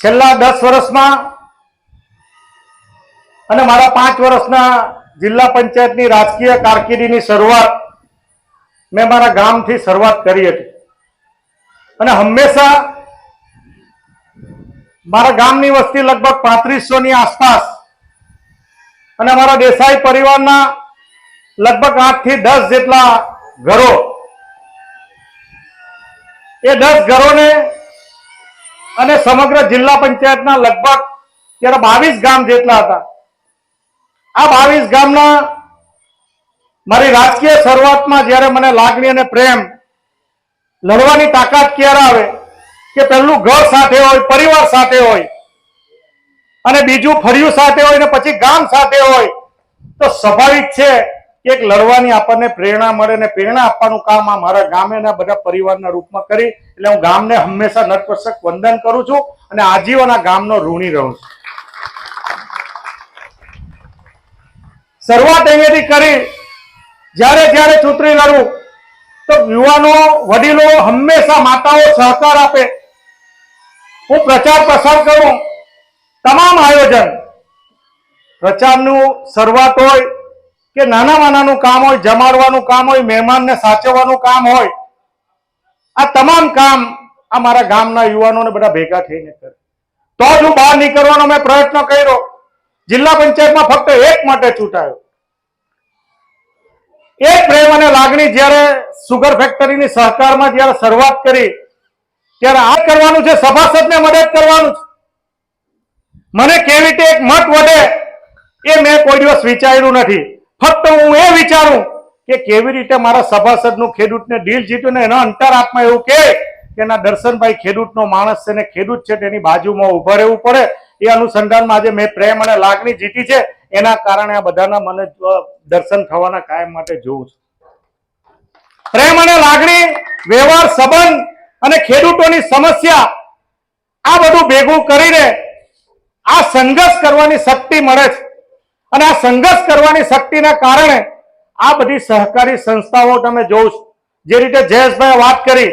છેલ્લા 10 વર્ષમાં અને મારા 5 વર્ષના જિલ્લા પંચાયતની રાજકીય કારકિર્દીની શરૂઆત મેં મારા ગામથી શરૂઆત કરી હતી અને હંમેશા મારા ગામની વસ્તી લગભગ 3500 ની આસપાસ અને અમારા દેસાઈ પરિવારના લગભગ 8 થી 10 જેટલા ઘરો, એ 10 ઘરોને અને સમગ્ર જિલ્લા પંચાયતના લગભગ ત્યારે 22 ગામ જેટલા હતા. આ 22 ગામના મારી રાજકીય શરૂઆતમાં જ્યારે મને લાગણી અને પ્રેમ, લડવાની તાકાત ક્યારે આવે કે પહેલું ઘર સાથે હોય, પરિવાર સાથે હોય અને બીજું ફળિયું સાથે હોય ને પછી ગામ સાથે હોય, તો સ્વાભાવિક છે કે એક લડવાની આપણને પ્રેરણા મળે ને પ્રેરણા આપવાનું કામ આ મારા ગામે ના બધા પરિવારના રૂપમાં કરી. એટલે હું ગામને હંમેશા નતમસ્તક વંદન કરું છું અને આજીવન આ ગામનો ઋણી રહું છું. શરૂઆત અહીંયાથી કરી. જ્યારે જ્યારે ચૂંટણી લડવું તો યુવાનો, વડીલો, હંમેશા માતાઓ સહકાર આપે. હું પ્રચાર પ્રસાર કરું, તમામ આયોજન, પ્રચારનું શરૂઆત હોય કે નાનામાં નાનું કામ હોય, જમાડવાનું કામ હોય, મહેમાનને સાચવવાનું કામ હોય, આ તમામ કામ આ મારા ગામના યુવાનોને બધા ભેગા થઈને કરે. તો જ હું બહાર નીકળવાનો મેં પ્રયત્ન કર્યો. જિલ્લા પંચાયતમાં ફક્ત એક માટે ચૂંટાયો. એ પ્રેમ અને લાગણી જ્યારે સુગર ફેક્ટરીની સહકારમાં જ્યારે શરૂઆત કરી ત્યારે આ કરવાનું છે, સભાસદને મદદ કરવાનું છે. મને કેવી રીતે એક મત વધે એ મેં કોઈ દિવસ વિચાર્યું નથી. ફક્ત હું એ વિચારું કે કેવી રીતે મારા સભાસદનું ખેડૂતને દિલ જીત્યું ને એના અંતરાત્મા એવું કે એના દર્શનભાઈ ખેડૂતનો માણસ છે ને ખેડૂત છે તેની બાજુમાં ઉભા રહેવું પડે. એ અનુસંધાનમાં આજે મેં પ્રેમ અને લાગણી જીતી છે. એના કારણે આ બધાના મને દર્શન થવાના કાયમ માટે જોઉં છું. પ્રેમ અને લાગણી, વ્યવહાર, સંબંધ અને ખેડૂતોની સમસ્યા, આ બધું ભેગું કરીને આ સંઘર્ષ કરવાની શક્તિ મળે છે. અને આ સંઘર્ષ કરવાની શક્તિના કારણે આ બધી સહકારી સંસ્થાઓ તમે જોઉં છો. જે રીતે જયેશભાઈ વાત કરી,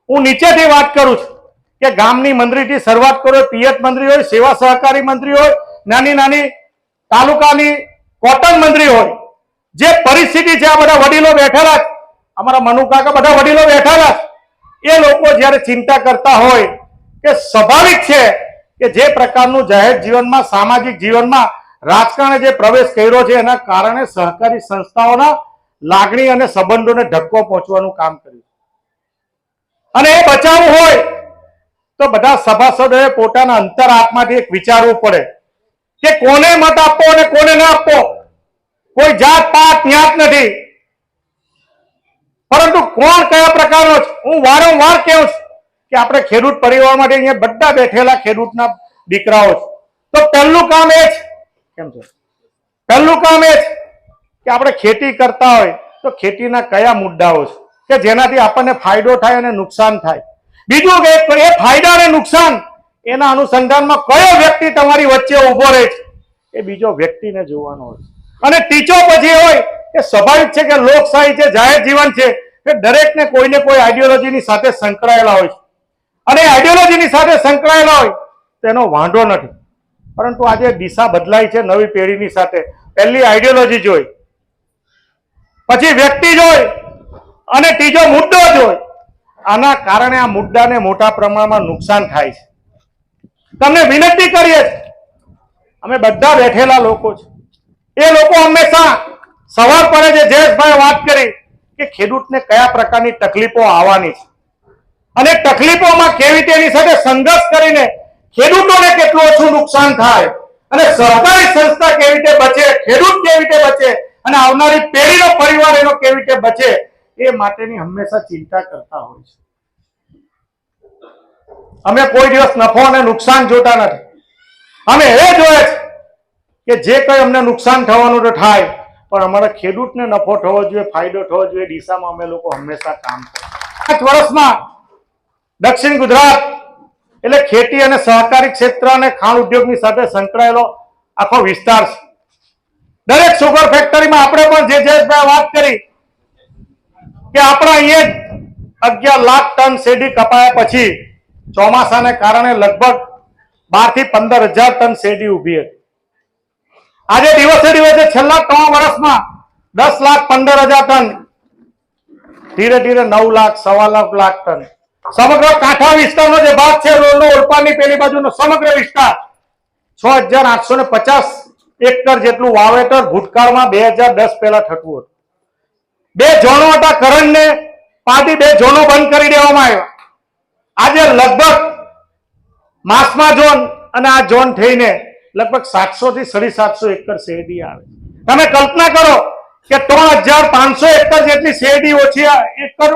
હું નીચેથી વાત કરું છું કે ગામની મંત્રીથી શરૂઆત કરો, પિયત મંત્રી હોય, સેવા સહકારી મંત્રી હોય, નાની નાની તાલુકાની કોટન મંત્રી હોય, જે પરિસ્થિતિ છે આ બધા વડીલો બેઠેલા છે, અમારા મનુ કાકા બધા વડીલો બેઠેલા છે. એ લોકો જ્યારે ચિંતા કરતા હોય કે સ્વાભાવિક છે કે જે પ્રકારનું જાહેર જીવનમાં, સામાજિક જીવનમાં રાજકારણે જે પ્રવેશ કર્યો છે એના કારણે સહકારી સંસ્થાઓના લાગણી અને સંબંધોને ધક્કો પહોંચવાનું કામ કર્યું. અને એ બચાવવું હોય તો બધા સભાસદોએ પોતાના અંતરાત્માથી એક વિચારવું પડે કે કોને મત આપવો અને કોને ના આપવો. કોઈ જાત પાત જ્ઞાત નથી, પરંતુ કોણ કયા પ્રકારનો છે. હું વારંવાર કહું છું કે આપણે ખેડૂત પરિવાર માટે અહીંયા બધા બેઠેલા ખેડૂતના દીકરાઓ છે. તો પહેલું કામ એ છે, કેમ છે, પહેલું કામ એ છે કે આપણે ખેતી કરતા હોય તો ખેતીના કયા મુદ્દાઓ છે કે જેનાથી આપણને ફાયદો થાય અને નુકસાન થાય. બીજું કે એ ફાયદા અને નુકસાન એના અનુસંધાનમાં કયો વ્યક્તિ તમારી વચ્ચે ઉભો રહે છે એ બીજો વ્યક્તિને જોવાનો હોય. અને ટીચો પછી હોય કે સ્વાભાવિક છે કે લોકશાહી છે, જાહેર જીવન છે, કે દરેકને કોઈને કોઈ આઈડિયોલોજીની સાથે સંકળાયેલા હોય છે. અને આઈડિયોલોજીની સાથે સંકળાયેલા હોય તેનો વાંધો નથી. પરંતુ આજે દિશા બદલાઈ છે નવી પેઢીની સાથે. પહેલી આઈડિયોલોજી જોઈ, પછી વ્યક્તિ જોઈ અને ત્રીજો મુદ્દો જોઈ. આના કારણે આ મુદ્દાને મોટા પ્રમાણમાં નુકસાન થાય છે. તમને વિનંતી કરીએ છીએ, અમે બધા બેઠેલા લોકો છે, એ લોકો હંમેશા સવાલ પડે છે. જયેશભાઈ વાત કરી કે ખેડૂતને કયા પ્રકારની તકલીફો આવવાની છે અને તકલીફોમાં કેવી તેની સાથે સંઘર્ષ કરીને ખેડૂતોને કેટલું ઓછું નુકસાન થાય અને સહકારી સંસ્થા કેવી રીતે બચે, ખેડૂત કેવી રીતે બચે અને આવનારી પેઢીનો પરિવાર એનો કેવી રીતે બચે, એ માટેની હંમેશા ચિંતા કરતા હોય છે. અમે કોઈ દિવસ નફો અને નુકસાન જોતા નથી. અમે એ જોઈએ છે કે જે કંઈ અમને નુકસાન થવાનું તો થાય, પણ અમારા ખેડૂતને નફો થવો જોઈએ, ફાયદો થવો જોઈએ, દિશામાં અમે લોકો હંમેશા કામ કરીએ. 5 વર્ષમાં દક્ષિણ ગુજરાત એટલે ખેતી અને સહકારી ક્ષેત્ર અને ખાણ ઉદ્યોગની સાથે સંકળાયેલો આખો વિસ્તાર છે. દરેક સુગર ફેક્ટરીમાં આપણે પણ જે જયેશભાઈ વાત કરી કે આપણા અહીંયા 11 લાખ ટન શેરડી કપાયા પછી ચોમાસાને કારણે લગભગ 12 થી 15,000 ટન શેરડી ઊભી હતી. આજે દિવસે દિવસે છેલ્લા 3 વર્ષમાં 10,15,000 ટન, ધીરે ધીરે 9 લાખ, 9.25 લાખ ટન. સમગ્ર કાંઠા વિસ્તારનો જે ભાગ છે, રોડનો ઓલપાડની પેલી બાજુનો સમગ્ર વિસ્તાર 6,850 એકર જેટલું વાવેતર ભૂતકાળમાં 2010 પહેલા થતું હતું. 2 ઝોનો હતા, કરણને પાટી 2 ઝોનો બંધ કરી દેવામાં આવ્યા. આજે લગભગ માસમા ઝોન અને આ ઝોન થઈને લગભગ 700 થી 750 એકર શેરડી આવે. તમે કલ્પના કરો કે 3,500 એકર જેટલી શેરડી ઓછી એકર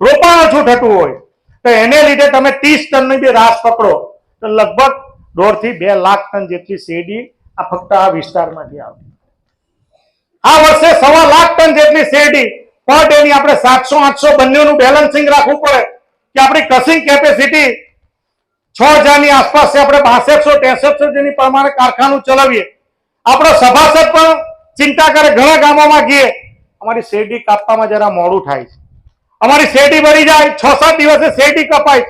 રોપાણ ઓછું થતું હોય તો એને લીધે તમે 30 ટનની બી રાસ પકડો તો લગભગ 1.5 થી 2 લાખ ટન જેટલી શેરડી આ ફક્ત આ વિસ્તારમાંથી આવે. આ વર્ષે 1.25 લાખ ટન જેટલી શેરડી પર ડેની આપણે 700-800 બંનેનું બેલેન્સિંગ રાખવું પડે કે આપણી ક્રશિંગ કેપેસિટી 6,000 ની આસપાસ છે. આપણે 6200-6300 જેની પ્રમાણે કારખાનું ચલાવીએ. આપણો સભાસદ પણ ચિંતા કરે, ઘણા ગામોમાં ગઈએ અમારી શેરડી કાપવામાં જરા મોડું થાય છે, અમારી શેરડી ભરી જાય, 6-7 દિવસે શેરડી કપાય.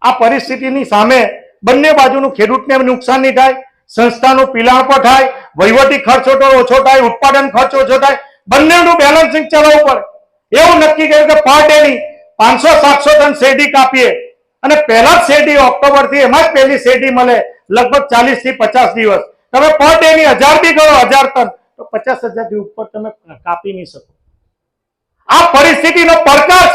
આ પરિસ્થિતિની સામે બંને બાજુનું ખેડૂતને નુકસાન નહીં થાય, સંસ્થાનું પિલાણ પણ થાય, વહીવટી ખર્ચ ઓછો થાય, ઉત્પાદન ખર્ચ ઓછો થાય, બંનેનું બેલેન્સિંગ ચલાવવું પડે. એવું નક્કી કર્યું કે પર ડેની 500-700 ટન શેરડી કાપીએ અને પહેલા જ શેરડી ઓક્ટોબર થી એમાં જ પહેલી શેરડી મળે લગભગ 40 થી 50 દિવસ. તમે પર ડેની 1000 બી કરો, 1000 ટન તો 50,000 થી ઉપર તમે કાપી નહીં શકો. આ પરિસ્થિતિનો પડકાર,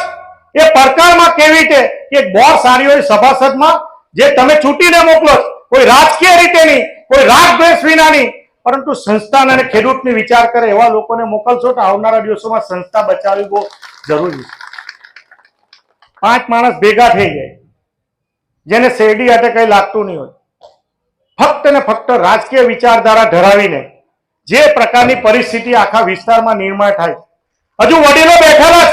એ પડકારમાં કેવી રીતે એક બોર સારી હોય સભાસદમાં જે તમે ચૂંટીને મોકલો, કોઈ રાજકીય રીતે નહીં, કોઈ રાગ દ્વેષ વિનાની, પરંતુ સંસ્થાન અને ખેડૂતની વિચાર કરે એવા લોકોને મોકલશો તો આવનારા દિવસોમાં સંસ્થા બચાવવી બહુ જરૂરી છે. 5 માણસ ભેગા થઈ જાય જેને શેરડી હાથે કઈ લાગતું નહીં હોય, ફક્ત ને ફક્ત રાજકીય વિચારધારા ધરાવીને જે પ્રકારની પરિસ્થિતિ આખા વિસ્તારમાં નિર્માણ થાય. હજુ વડીલો બેઠેલા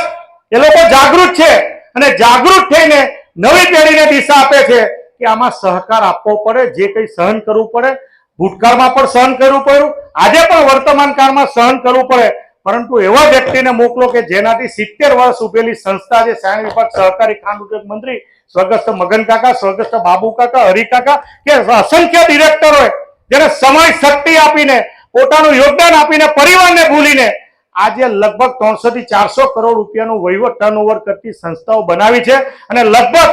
એ લોકો જાગૃત છે અને જાગૃત થઈને નવી પેઢીને દિશા આપે છે કે આમાં સહકાર આપવો પડે, જે કંઈ સહન કરવું પડે. ભૂતકાળમાં પણ સહન કરવું પડ્યું, આજે પણ વર્તમાન કાળમાં સહન કરવું પડે, પરંતુ એવા વ્યક્તિને મોકલો કે જેનાથી 70 વર્ષ ઉભેલી સંસ્થા છે સાયણ વિભાગ સહકારી ખાંડ ઉદ્યોગ મંત્રી સ્વર્ગસ્થ મગન કાકા, સ્વર્ગસ્થ બાબુ કાકા, હરિ કાકા કે અસંખ્ય ડિરેક્ટરોએ જેને સમય શક્તિ આપીને પોતાનું યોગદાન આપીને પરિવારને ભૂલીને આજે લગભગ 300 થી 400 કરોડ રૂપિયાનું વહીવટ ટર્નઓવર કરતી સંસ્થાઓ બનાવી છે અને લગભગ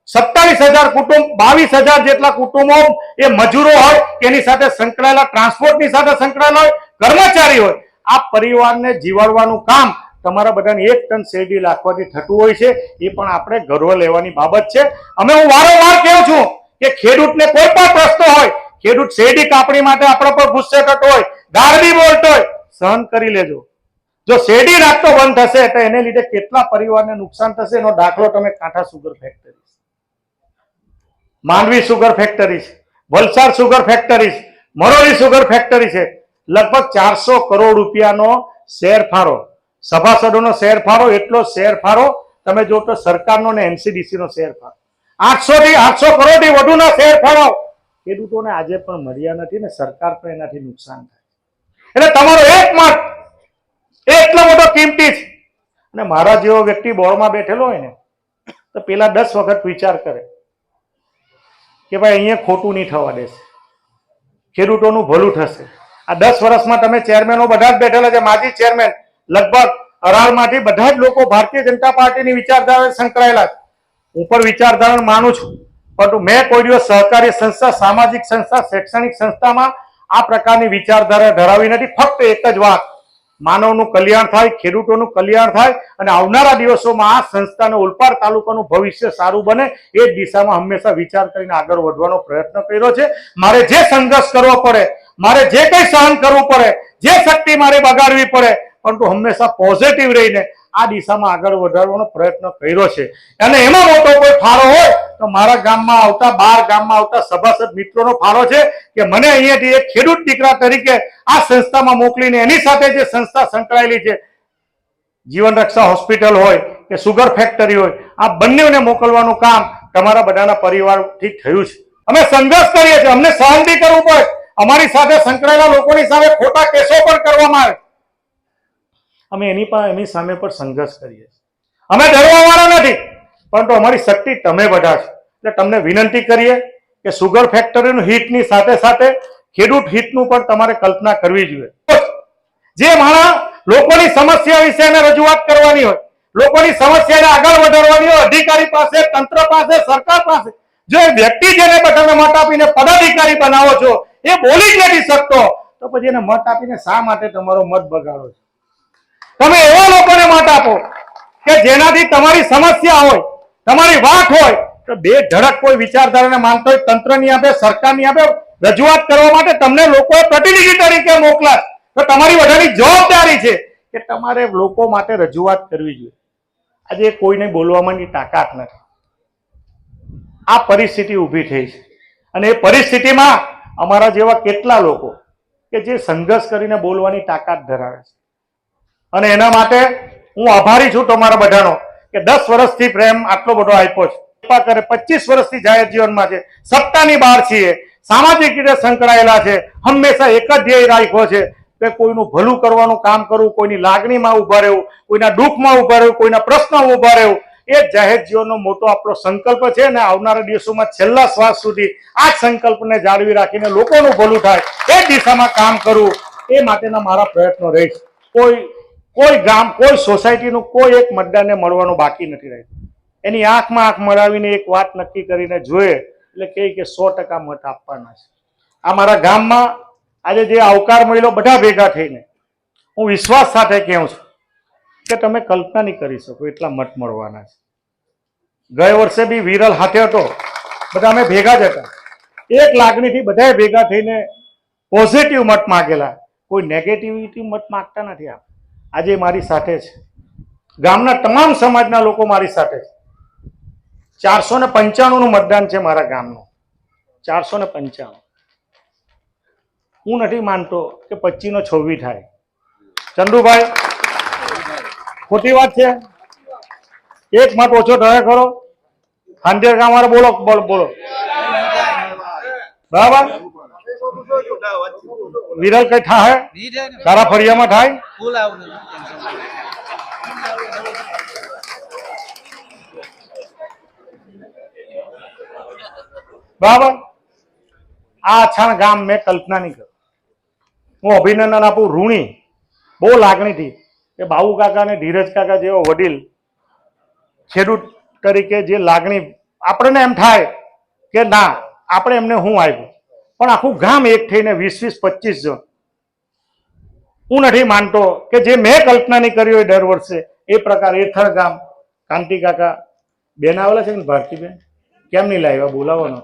27,000 કુટુંબ, 22,000 જેટલા કુટુંબો એ મજૂરો હોય કે એની સાથે સંકળાયેલા, ટ્રાન્સપોર્ટની સાથે સંકળાયેલા હોય, કર્મચારી હોય. આ પરિવારને જીવાડવાનું કામ તમારા બધાને 1 ટન શેરડી લાખવાથી થતું હોય છે. એ પણ આપણે ગર્વ લેવાની બાબત છે. હું વારંવાર કહું છું કે ખેડૂતને કોઈ પણ પ્રશ્ન હોય, ખેડૂત શેરડી કાપણી માટે આપણા પર ગુસ્સે થતો હોય, ગારડી બોલતો હોય, સહન કરી લેજો. જો શેરડી નાખતો બંધ થશે તો એને લીધે કેટલા પરિવારને નુકસાન થશે એનો દાખલો તમે કાંઠા sugar factory, Mandvi sugar factory છે, વલસાડ સુગર ફેક્ટરી છે, મરોલી સુગર ફેક્ટરી છે. લગભગ 400 કરોડ રૂપિયાનો શેરફારો, સભાસદોનો શેરફારો, એટલો શેરફારો તમે જો તો સરકારનો ને એનસીડીસી નો શેરફારો 800 કરોડથી વધુના શેરફારો ખેડૂતોને આજે પણ મળ્યા નથી ને સરકાર પણ એનાથી નુકસાન થાય. એટલે તમારો એક મત એટલો મોટો કિંમતી છે. અને મારા જેવો વ્યક્તિ બોર્ડમાં બેઠેલો હોય ને તો પેલા 10 વખત વિચાર કરે કે ભાઈ અહીંયા ખોટું નહીં થવા દેશે, ખેડૂતોનું ભલું થશે. આ 10 વર્ષમાં તમે ચેરમેનો બધા જ બેઠેલા છે, માજી ચેરમેન લગભગ અરાળમાંથી બધા જ લોકો ભારતીય જનતા પાર્ટીની વિચારધારા સંકળાયેલા છે. હું પણ વિચારધારા માનું છું, પરંતુ મેં કોઈ દિવસ સહકારી સંસ્થા, સામાજિક સંસ્થા, શૈક્ષણિક સંસ્થામાં આ પ્રકારની વિચારધારા ધરાવી નથી. ફક્ત એક જ વાત, માનવનું કલ્યાણ થાય, ખેડૂતોનું કલ્યાણ થાય અને આવનારા દિવસોમાં આ સંસ્થાને ઓલપાડ તાલુકાનું ભવિષ્ય સારું બને એ દિશામાં હંમેશા વિચાર કરીને આગળ વધવાનો પ્રયત્ન કર્યો છે. મારે જે સંઘર્ષ કરવો પડે, મારે જે કંઈ સહન કરવું પડે, જે શક્તિ મારે બગાડવી પડે, પરંતુ હંમેશા પોઝિટિવ રહીને આ દિશામાં આગળ વધારવાનો પ્રયત્ન કર્યો છે. અને એમાં મોટો કોઈ ફાળો હોય તો મારા ગામમાં આવતા, 12 ગામમાં આવતા સભાસદ મિત્રોનો ફાળો છે કે મને અહીંયાથી એક ખેડૂત દીકરા તરીકે આ સંસ્થામાં મોકલીને એની સાથે જે સંસ્થા સંકળાયેલી છે, જીવન રક્ષા હોસ્પિટલ હોય કે સુગર ફેક્ટરી હોય, આ બંનેને મોકલવાનું કામ તમારા બધાના પરિવારથી થયું છે. અમે સંઘર્ષ કરીએ છીએ, અમને સહન બી કરવું પડે, અમારી સાથે સંકળાયેલા લોકોની સામે ખોટા કેસો પણ કરવામાં આવે, અમે એની સામે પણ સંઘર્ષ કરીએ છીએ. અમે ડરવા વાળા નથી, પરંતુ અમારી શક્તિ તમે બધા છો. એટલે તમને વિનંતી કરીએ કે સુગર ફેક્ટરીનું હિતની સાથે સાથે ખેડૂત હિતનું પણ તમારે કલ્પના કરવી જોઈએ. જે માણસ લોકોની સમસ્યા વિશે એને રજૂઆત કરવાની હોય, લોકોની સમસ્યાને આગળ વધારવાની હોય, અધિકારી પાસે, તંત્ર પાસે, સરકાર પાસે, જો એ વ્યક્તિ જેને બધાને મત આપીને પદાધિકારી બનાવો છો એ બોલી જ નથી શકતો, તો પછી એને મત આપીને શા માટે તમારો મત બગાડો છો? તમે એવા લોકોને મત આપો કે જેનાથી તમારી સમસ્યા હોય, તમારી વાત હોય, તો બે ધડક કોઈ વિચારધારાને માનતો હોય તંત્રની આપે, સરકારની આપે, રજૂઆત કરવા માટે તમને લોકોએ પ્રતિનિધિ તરીકે મોકલા, તો તમારી બધાની જવાબદારી છે કે તમારે લોકો માટે રજૂઆત કરવી જોઈએ. આજે કોઈને બોલવાની તાકાત નથી. આ પરિસ્થિતિ ઊભી થઈ છે અને એ પરિસ્થિતિમાં અમારા જેવા કેટલા લોકો કે જે સંઘર્ષ કરીને બોલવાની તાકાત ધરાવે છે, અને એના માટે હું આભારી છું તમારા બધાનો કે 10 વર્ષથી પ્રેમ આટલો બધો આપ્યો છે. 25 વર્ષથી જાહેર જીવનમાં છે, સત્તાની બહાર છીએ, સામાજિક રીતે સંકળાયેલા છે, હંમેશા એક જ ધ્યેય રાખ્યો છે કે કોઈનું ભલું કરવાનું કામ કરવું, કોઈની લાગણીમાં ઉભા રહેવું, કોઈના દુઃખમાં ઉભા રહેવું, કોઈના પ્રશ્નમાં ઉભા રહેવું. એ જાહેર જીવનનો મોટો આપણો સંકલ્પ છે અને આવનારા દિવસોમાં છેલ્લા શ્વાસ સુધી આ સંકલ્પને જાળવી રાખીને લોકોનું ભલું થાય એ દિશામાં કામ કરવું, એ માટેના મારા પ્રયત્નો રહેશે. કોઈ ગામ, કોઈ સોસાયટીનું કોઈ એક મતદારને મળવાનું બાકી નથી રહ્યું. એની આંખમાં આંખ મળાવીને એક વાત નક્કી કરીને જોઈએ એટલે કહે કે 100% મત આપવાના છે. આ મારા ગામમાં આજે જે આવકાર મળ્યો બધા ભેગા થઈને, હું વિશ્વાસ સાથે કહું છું કે તમે કલ્પના નહીં કરી શકો એટલા મત મળવાના છે. ગયા વર્ષે બી વિરલ હાથે હતો, બધા અમે ભેગા જ હતા. એક લાગણીથી બધાએ ભેગા થઈને પોઝિટિવ મત માગેલા, કોઈ નેગેટિવિટી મત માગતા નથી. આજે મારી સાથે છે, ગામના તમામ સમાજના લોકો મારી સાથે છે. 495નું મતદાન છે મારા ગામનું, 495. હું નથી માનતો કે 25 નો 26 થાય. ચંદુભાઈ, ખોટી વાત છે? એક મત ઓછો થયો ખરો? હાંડેર ગામ વાળા બોલો બોલો બોલો, બરાબર? વિરલ કઈ થાય તારા ફળિયામાં થાય? બરાબર. આ અછાણ ગામ મેં કલ્પના નહીં કરી. હું અભિનંદન આપું ઋણી, બહુ લાગણીથી, કે બાબુ કાકા અને ધીરજ કાકા જેવો વડીલ ખેડૂત તરીકે જે લાગણી આપણને એમ થાય કે ના આપણે એમને હું આપ્યું, પણ આખું ગામ એક થઈને 20-25 જણ, હું નથી માનતો કે જે મેં કલ્પના નહીં કરી હોય દર વર્ષે એ પ્રકાર. એથર ગામ કાંતિ કાકા બેન આવેલા છે ને, ભારતીબેન કેમ નહીં લાવ્યા, બોલાવવાનો.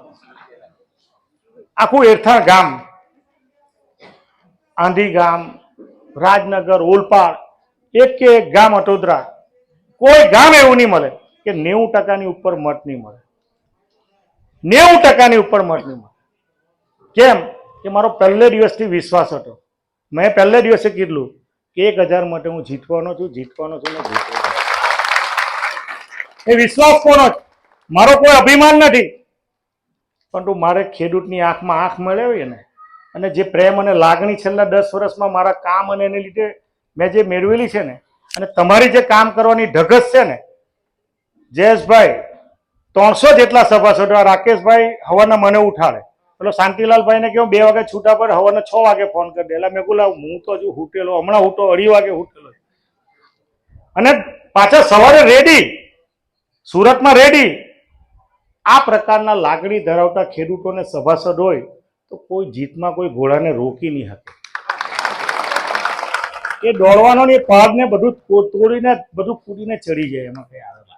આખું એરથાણ ગામ, આંધી ગામ, રાજનગર, ઓલપાડ, એક કે એક ગામ, અટોદરા, કોઈ ગામ એવું નહીં મળે કે 90% ઉપર મત નહીં મળે. 90% ઉપર મત નહીં મળે. કેમ કે મારો પહેલે દિવસથી વિશ્વાસ હતો. મેં પહેલે દિવસે કીધું કે 1000 માટે હું જીતવાનો છું, જીતવાનો છું ને જીતવાનો. એ વિશ્વાસ કોનો છે? મારો કોઈ અભિમાન નથી, પરંતુ મારે ખેડૂતની આંખમાં આંખ મળે ને, અને જે પ્રેમ અને લાગણી છેલ્લા 10 વર્ષમાં મારા કામ અને એને લીધે મેં જે મેળવેલી છે ને, અને તમારી જે કામ કરવાની ઢગસ છે ને, જયેશભાઈ 300 જેટલા સભાસદો, રાકેશભાઈ હવાના મને ઉઠાડે, પેલો શાંતિલાલભાઈને કહું 2 વાગે છૂટા પડે, હવાના 6 વાગે ફોન કરી દે. એટલે મેં કહું હું તો હજુ ઉઠેલો, હમણાં ઉઠો 2:30 વાગે ઉઠેલો, અને પાછા સવારે રેડી, સુરતમાં રેડી. આ પ્રકારના લાગણી ધરાવતા ખેડૂતોને સભાસદ હોય તો કોઈ જીતમાં કોઈ ઘોડાને રોકી નહીં શકે. એ દોડવાનો ને પહાડને બધું તોડીને બધું કૂદીને ચડી જાય, એમાં કઈ આવે.